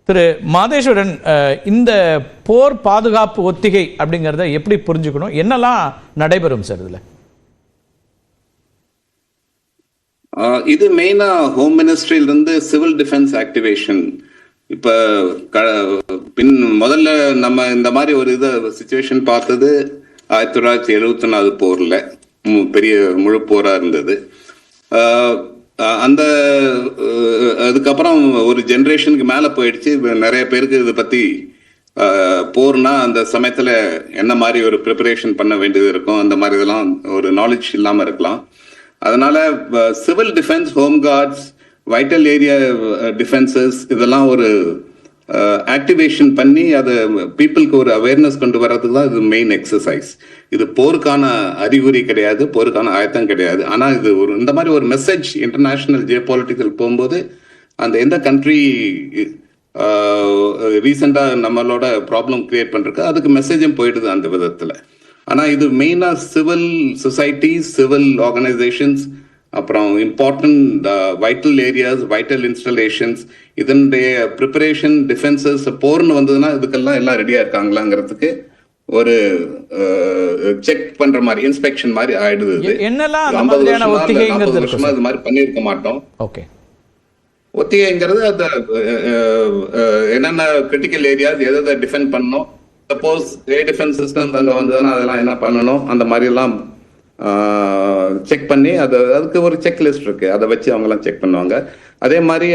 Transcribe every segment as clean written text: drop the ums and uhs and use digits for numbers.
திரு மாதேஸ்வரன், இந்த போர் பாதுகாப்பு ஒத்திகை அப்படிங்கிறத எப்படி புரிஞ்சுக்கணும், என்னெல்லாம் நடைபெறும் சார் இதில்? இது மெயினா ஹோம் மினிஸ்ட்ரியிலிருந்து சிவில் டிஃபென்ஸ் ஆக்டிவேஷன். இப்ப முதல்ல நம்ம இந்த மாதிரி ஒரு சிச்சுவேஷன் பார்த்தது 1974 போர்ல, பெரிய முழு போரா இருந்தது. அந்த அதுக்கப்புறம் ஒரு ஜென்ரேஷனுக்கு மேல போயிடுச்சு. நிறைய பேருக்கு இதை பத்தி போர்னா அந்த சமயத்துல என்ன மாதிரி ஒரு ப்ரிப்பரேஷன் பண்ண வேண்டியது இருக்கும், அந்த மாதிரி இதெல்லாம் ஒரு நாலேஜ் இல்லாம இருக்கலாம். அதனால civil defence, home cards, vital area defences இதெல்லாம் ஒரு ஆக்டிவேஷன் பண்ணி அதை பீப்புளுக்கு ஒரு அவேர்னஸ் கொண்டு வர்றதுக்கு தான் இது மெயின் எக்ஸசைஸ். இது போருக்கான அறிகுறி கிடையாது, போருக்கான ஆயத்தம் கிடையாது. ஆனால் இது ஒரு இந்த மாதிரி ஒரு மெசேஜ் இன்டர்நேஷனல் ஜியோ பொலிட்டிக்கல் போகும்போது அந்த எந்த கண்ட்ரி ரீசெண்டாக நம்மளோட ப்ராப்ளம் கிரியேட் பண்ணுறக்கு அதுக்கு மெசேஜும் போயிடுது அந்த விதத்தில். ஆனால் இது மெயினாக சிவில் சொசைட்டி, சிவில் ஆர்கனைசேஷன்ஸ், அப்புறம் important vital areas, vital installations, இதனுடைய ப்ரிப்பரேஷன், டிஃபென்சஸ், போர்னு வந்ததுன்னா இதுக்கெல்லாம் எல்லாம் ரெடியா இருக்காங்களாங்கிறதுக்கு ஒரு செக் பண்ற மாதிரி, இன்ஸ்பெக்ஷன் மாதிரி ஆயிடுது. என்னெல்லாம் 50 வருஷமா இது மாதிரி பண்ணிருக்க மாட்டோம். ஓகே, ஒத்திகைங்கிறது அது என்னென்ன கிரிட்டிக்கல் ஏரியாஸ் எதை டிஃபெண்ட் பண்ணணும், சப்போஸ் ஏர் டிஃபென்ஸ் சிஸ்டம் அங்கே வந்ததுன்னா அதெல்லாம் என்ன பண்ணணும், அந்த மாதிரி எல்லாம் செக் பண்ணி அதுக்கு ஒரு செக் லிஸ்ட் இருக்கு, அதை வச்சு அவங்கெல்லாம் செக் பண்ணுவாங்க. அதே மாதிரி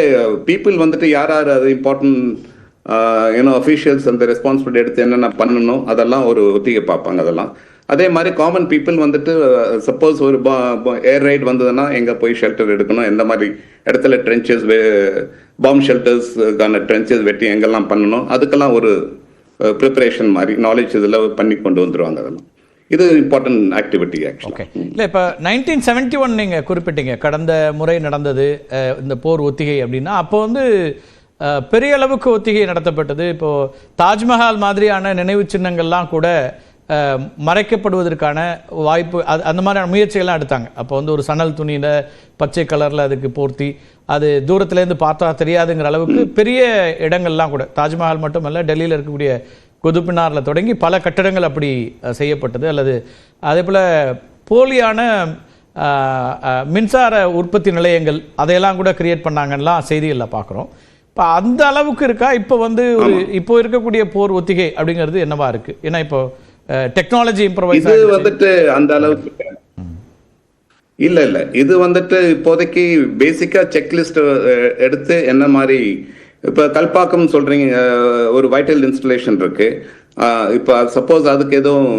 பீப்புள் வந்துட்டு யார் யார் அது இம்பார்ட்டன்ட் அஃபீஷியல்ஸ் அந்த ரெஸ்பான்சிபிலிட்டி எடுத்து என்னென்ன பண்ணணும் அதெல்லாம் ஒரு ஒத்திகை பார்ப்பாங்க. அதெல்லாம் அதே மாதிரி காமன் பீப்புள் வந்துட்டு சப்போஸ் ஒரு ஏர் ரைட் வந்ததுன்னா எங்கே போய் ஷெல்டர் எடுக்கணும், எந்த மாதிரி இடத்துல ட்ரென்ச்சஸ், பாம்பு ஷெல்டர்ஸ்க்கான ட்ரென்ச்சஸ் வெட்டி எங்கெல்லாம் பண்ணணும், அதுக்கெல்லாம் ஒரு ப்ரிப்பரேஷன் மாதிரி நாலேஜ் இதில் பண்ணி கொண்டு வந்துடுவாங்க. அதெல்லாம் இது இம்பார்ட்டன்ட் ஆக்டிவிட்டி ஆக்சுவலி. இல்லை, இப்போ 1971 நீங்கள் குறிப்பிட்டீங்க, கடந்த முறை நடந்தது இந்த போர் ஒத்திகை அப்படின்னா, அப்போ பெரிய அளவுக்கு ஒத்திகை நடத்தப்பட்டது. இப்போது தாஜ்மஹால் மாதிரியான நினைவு சின்னங்கள்லாம் கூட மறைக்கப்படுவதற்கான வாய்ப்பு, அந்த மாதிரியான முயற்சிகள்லாம் எடுத்தாங்க. அப்போ ஒரு சணல் துணியில் பச்சை கலரில் அதுக்கு போர்த்தி அது தூரத்துலேருந்து பார்த்தா தெரியாதுங்கிற அளவுக்கு பெரிய இடங்கள்லாம் கூட, தாஜ்மஹால் மட்டுமல்ல, டெல்லியில் இருக்கக்கூடிய குதுப்பினாரில் தொடங்கி பல கட்டடங்கள் அப்படி செய்யப்பட்டது. அல்லது அதே போல் போலியான மின்சார உற்பத்தி நிலையங்கள் அதையெல்லாம் கூட கிரியேட் பண்ணாங்கலாம் செய்திகளில் பார்க்குறோம். இப்போ அந்த அளவுக்கு இருக்கா இப்போ இப்போ இருக்கக்கூடிய போர் ஒத்திகை அப்படிங்கிறது என்னவா இருக்கு? ஏன்னா இப்போ டெக்னாலஜி இம்ப்ரூவைஸ் வந்துட்டு அந்த அளவுக்கு இல்ல இது வந்துட்டு இப்போதைக்கு பேசிக்கா செக்லிஸ்ட் எடுத்து என்ன மாதிரி, இப்போ கல்பாக்கம் சொல்றீங்க, ஒரு வைட்டல் இன்ஸ்டலேஷன் இருக்கு. இப்போ சப்போஸ் அதுக்கு எதுவும்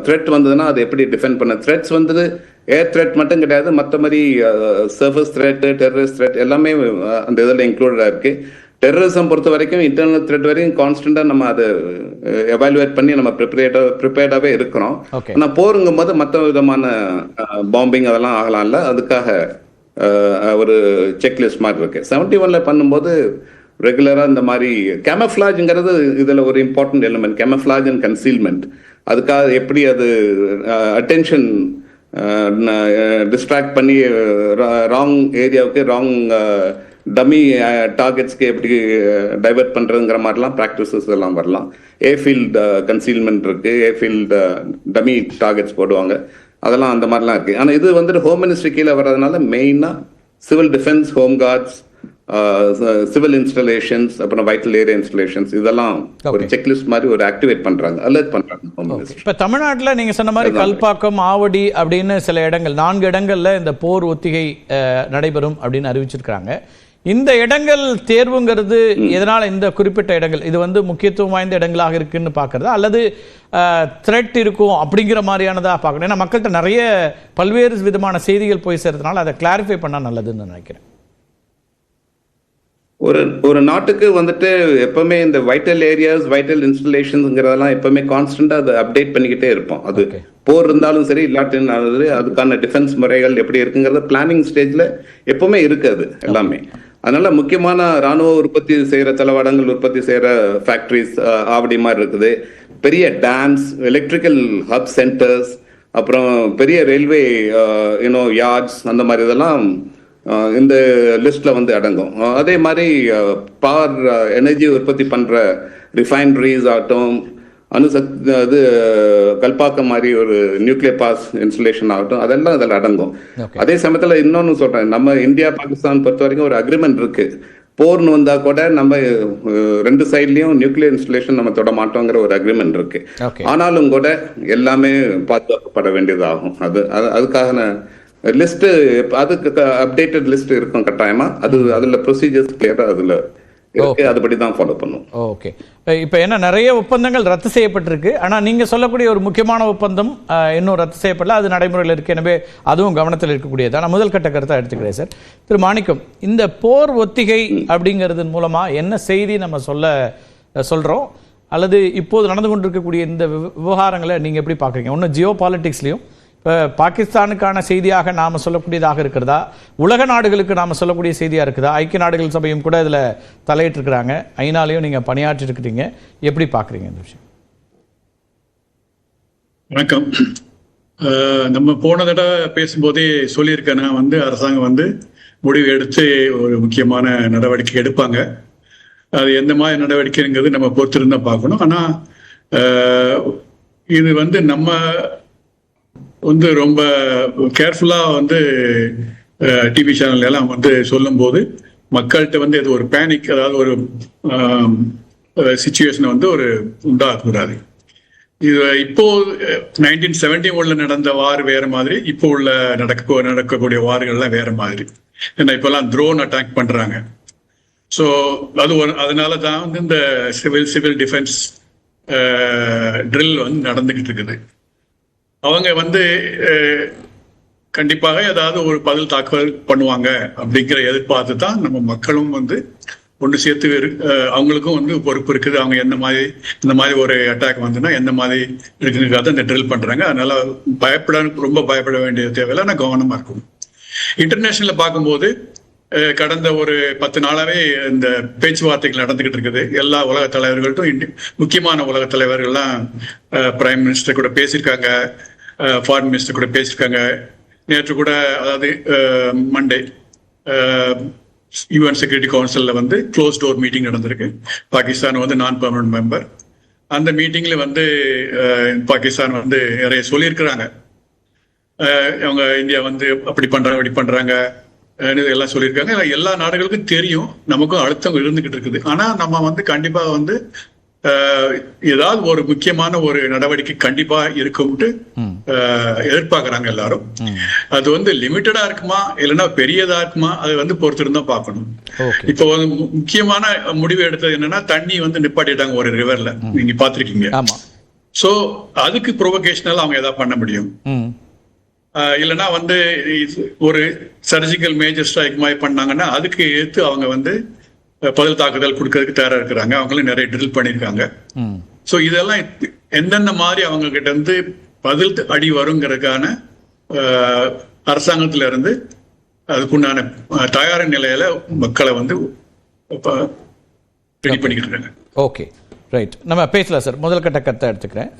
த்ரெட் வந்ததுன்னா அது எப்படி டிஃபெண்ட் பண்ண, த்ரெட்ஸ் ஏர் த்ரெட் மட்டும் கிடையாது, மற்ற மாதிரி சர்ஃபேஸ் த்ரெட், டெரரிஸ்ட் த்ரெட் எல்லாமே அந்த இதில் இன்க்ளூடடாக இருக்கு. டெரரிசம் பொறுத்த வரைக்கும் இன்டர்னல் த்ரெட் வரைக்கும் கான்ஸ்டன்டாக நம்ம அதை எவாலுவேட் பண்ணி நம்ம ப்ரிப்பேர்டாகவே இருக்கிறோம். ஆனால் போருங்கும் போது மற்ற விதமான பாம்பிங் அதெல்லாம் ஆகலாம்ல, அதுக்காக ஒரு செக்லிஸ்ட் மாதிரி இருக்கு. 71 பண்ணும்போது ரெகுலராக இந்த மாதிரி கேமஃப்ளாஜ்ங்கிறது இதில் ஒரு important element, camouflage and concealment. அதுக்காக எப்படி அது அட்டென்ஷன் டிஸ்ட்ராக்ட் பண்ணி ராங் ஏரியாவுக்கு, ராங் டம்மி டார்கெட்ஸ்க்கு எப்படி டைவெர்ட் பண்ணுறதுங்கிற மாதிரிலாம் ப்ராக்டிசஸ் எல்லாம் வரலாம். ஏஃபீல்டு கன்சீல்மெண்ட் இருக்கு, ஏஃபீல்டு டம்மி டார்கெட்ஸ் போடுவாங்க, அதெல்லாம் அந்த மாதிரிலாம் இருக்கு. ஆனால் இது ஹோம் மினிஸ்ட்ரி கீழே வர்றதுனால மெயினாக civil defence, home cards, civil installations, அப்புறம் வைட்டல் ஏரியா இன்ஸ்டாலேஷன்ஸ் இதெல்லாம் ஒரு செக்லிஸ்ட் மாதிரி ஒரு ஆக்டிவேட் பண்றாங்க, அலர்ட் பண்றாங்க. இப்போ தமிழ்நாட்டில் நீங்க சொன்ன மாதிரி கல்பாக்கம், ஆவடி அப்படின்னு சில இடங்கள், 4 இடங்கள்ல இந்த போர் ஒத்திகை நடைபெறும் அப்படின்னு அறிவிச்சிருக்காங்க. இந்த இடங்கள் தேர்வுங்கிறது எதனால இந்த குறிப்பிட்ட இடங்கள் இது முக்கியத்துவம் வாய்ந்த இடங்களாக இருக்குன்னு பார்க்கறதா, அல்லது த்ரெட் இருக்கும் அப்படிங்கிற மாதிரியானதா பார்க்கணும்? ஏன்னா மக்கள்கிட்ட நிறைய பல்வேறு விதமான செய்திகள் போய் சேர்றதுனால அதை கிளாரிஃபை பண்ணா நல்லதுன்னு நினைக்கிறேன். ஒரு நாட்டுக்கு எப்பவுமே இந்த வைட்டல் ஏரியாஸ், வைட்டல் இன்ஸ்டலேஷன்ஸ்ங்கிறதெல்லாம் எப்பவுமே கான்ஸ்டன்டா அதை அப்டேட் பண்ணிக்கிட்டே இருப்போம். அது போர் இருந்தாலும் சரி, இல்லாட்டினாலும் அதுக்கான டிஃபென்ஸ் முறைகள் எப்படி இருக்குங்கிறத பிளானிங் ஸ்டேஜ்ல எப்பவுமே இருக்காது எல்லாமே. அதனால முக்கியமான ராணுவ உற்பத்தி செய்யற தளவாடங்கள் உற்பத்தி செய்யற ஃபேக்டரிஸ் ஆவடி மாதிரி இருக்குது. பெரிய டேம்ஸ், எலக்ட்ரிக்கல் ஹப் சென்டர்ஸ், அப்புறம் பெரிய ரயில்வே யார்ட்ஸ், அந்த மாதிரி இதெல்லாம் இந்த லிஸ்ட்ல வந்து அடங்கும். அதே மாதிரி பவர் எனர்ஜி உற்பத்தி பண்ற ரிஃபைனரிஸ் ஆகட்டும், இது கல்பாக்கம் மாதிரி ஒரு நியூக்ளியர் பாஸ் இன்ஸ்டலேஷன் ஆகட்டும், அதெல்லாம் அதில் அடங்கும். அதே சமயத்தில் இன்னொன்று சொல்றேன், நம்ம இந்தியா பாகிஸ்தான் பொறுத்த வரைக்கும் ஒரு அக்ரிமெண்ட் இருக்கு. போர்னு வந்தா கூட நம்ம ரெண்டு சைட்லயும் நியூக்ளியர் இன்ஸ்டலேஷன் நம்ம தொட மாட்டோங்கிற ஒரு அக்ரிமெண்ட் இருக்கு. ஆனாலும் கூட எல்லாமே பாதுகாக்கப்பட வேண்டியதாகும். அதுக்கான லிஸ்ட், அதுக்கு அப்டேட்டட் லிஸ்ட் இருக்கும் கட்டாயமா. அதுல ப்ரொசீஜர்ஸ் கிளியரா அதுல அதுபடி தான் ஃபாலோ பண்ணும். ஓகே, இப்போ என்ன நிறைய ஒப்பந்தங்கள் ரத்து செய்யப்பட்டிருக்கு, ஆனால் நீங்கள் சொல்லக்கூடிய ஒரு முக்கியமான ஒப்பந்தம் இன்னும் ரத்து செய்யப்படல, அது நடைமுறையில் இருக்கு. எனவே அதுவும் கவனத்தில் இருக்கக்கூடியது. நான் முதல் கட்ட கருத்தை எடுத்துக்கிறேன் சார். திரு மாணிக்கம், இந்த போர் ஒத்திகை அப்படிங்கிறது மூலமாக என்ன செய்தி நம்ம சொல்கிறோம், அல்லது இப்போது நடந்து கொண்டிருக்கக்கூடிய இந்த விவகாரங்களை நீங்கள் எப்படி பார்க்குறீங்க? ஒன்று ஜியோ பாலிட்டிக்ஸ்லையும் இப்போ பாகிஸ்தானுக்கான செய்தியாக நாம் சொல்லக்கூடியதாக இருக்கிறதா, உலக நாடுகளுக்கு நாம் சொல்லக்கூடிய செய்தியாக இருக்குதா? ஐக்கிய நாடுகள் சபையும் கூட இதில் தலையிட்டிருக்கிறாங்க, ஐநாலையும் நீங்கள் பணியாற்றி இருக்கிறீங்க, எப்படி பார்க்குறீங்க இந்த விஷயம்? வணக்கம். நம்ம போன தடவை பேசும்போதே சொல்லியிருக்கேன், நான் வந்து அரசாங்கம் வந்து முடிவு எடுத்து ஒரு முக்கியமான நடவடிக்கை எடுப்பாங்க. அது எந்த மாதிரி நடவடிக்கைங்கிறது நம்ம பொறுத்திருந்தா பார்க்கணும். ஆனால் இது வந்து நம்ம வந்து ரொம்ப கேர்ஃபுல்லாக வந்து டிவி சேனல் எல்லாம் வந்து சொல்லும்போது மக்கள்கிட்ட வந்து இது ஒரு பேனிக், அதாவது ஒரு சிச்சுவேஷனை வந்து ஒரு உண்டாகக்கூடாது. இது இப்போ 1971 நடந்த வார் வேற மாதிரி, இப்போ உள்ள நடக்கக்கூடிய வார்கள்லாம் வேற மாதிரி. ஏன்னா இப்பெல்லாம் ட்ரோன் அட்டாக் பண்றாங்க. ஸோ அதனால தான் வந்து இந்த சிவில் டிஃபென்ஸ் ட்ரில் வந்து நடந்துகிட்டு இருக்குது. அவங்க வந்து கண்டிப்பாக ஏதாவது ஒரு பதில் தாக்குதல் பண்ணுவாங்க அப்படிங்கிற எதிர்பார்த்து தான் நம்ம மக்களும் வந்து ஒன்று சேர்த்து அவங்களுக்கும் வந்து பொறுப்பு இருக்குது. அவங்க இந்த மாதிரி ஒரு அட்டாக் வந்துன்னா எந்த மாதிரி இருக்குங்கிறத இந்த ட்ரில் பண்றாங்க. அதனால ரொம்ப பயப்பட வேண்டிய தேவையில்லை, ஆனால் கவனமா இருக்கும். இன்டர்நேஷனல்ல பார்க்கும்போது கடந்த ஒரு 10 நாளாவே இந்த பேச்சுவார்த்தைகள் நடந்துகிட்டு இருக்குது. எல்லா உலக தலைவர்கள்ட்டும் முக்கியமான உலக தலைவர்கள்லாம் பிரைம் மினிஸ்டர் கூட பேசியிருக்காங்க, ஃபாரின் மினிஸ்டர் கூட பேசியிருக்காங்க. நேற்று கூட, அதாவது மண்டே, யூஎன் செக்யூரிட்டி கவுன்சிலில் வந்து க்ளோஸ் டோர் மீட்டிங் நடந்திருக்கு. பாகிஸ்தான் வந்து நான் பெர்மனன்ட் மெம்பர். அந்த மீட்டிங்ல வந்து பாகிஸ்தான் வந்து நிறைய சொல்லியிருக்கிறாங்க. அவங்க இந்தியா வந்து அப்படி பண்றாங்க, இப்படி பண்றாங்க எல்லாம் சொல்லியிருக்காங்க. எல்லா நாடுகளுக்கும் தெரியும், நமக்கும் அழுத்தம் இருந்துகிட்டு இருக்குது. ஆனா நம்ம வந்து கண்டிப்பா வந்து ஏதாவது ஒரு முக்கியமான ஒரு நடவடிக்கை கண்டிப்பா இருக்கும்ட்டு எதிர்பார்க்கறாங்க எல்லாரும். அது வந்து லிமிட்டடா இருக்குமா இல்லைன்னா பெரியதா இருக்குமா, அது வந்து பொறுத்திருந்தா பார்க்கணும். இப்போ முக்கியமான முடிவு எடுத்தது என்னன்னா, தண்ணி வந்து நிப்பாட்டிட்டாங்க ஒரு ரிவர்ல, நீங்க பாத்திருக்கீங்க. சோ அதுக்கு ப்ரொவோகேஷனல் அவங்க ஏதாவது பண்ண முடியும். இல்லைன்னா வந்து ஒரு சர்ஜிக்கல் மேஜர் ஸ்ட்ரைக் மாதிரி பண்ணாங்கன்னா அதுக்கு எடுத்து அவங்க வந்து பதில் தாக்குதல் கொடுக்கறதுக்கு தயாரா இருக்கிறாங்க. அவங்களும் நிறைய ட்ரில் பண்ணியிருக்காங்க. ஸோ இதெல்லாம் எந்தெந்த மாதிரி அவங்க கிட்ட இருந்து பதில் அடி வருங்கிறதுக்கான அரசாங்கத்துல இருந்து அதுக்குண்டான தயார் நிலையில மக்களை வந்து ரெடி பண்ணிக்கிட்டு இருக்காங்க. Okay, right. நம்ம பேசலாம் சார். முதல் கட்ட கருத்தை எடுத்துக்கிறேன்.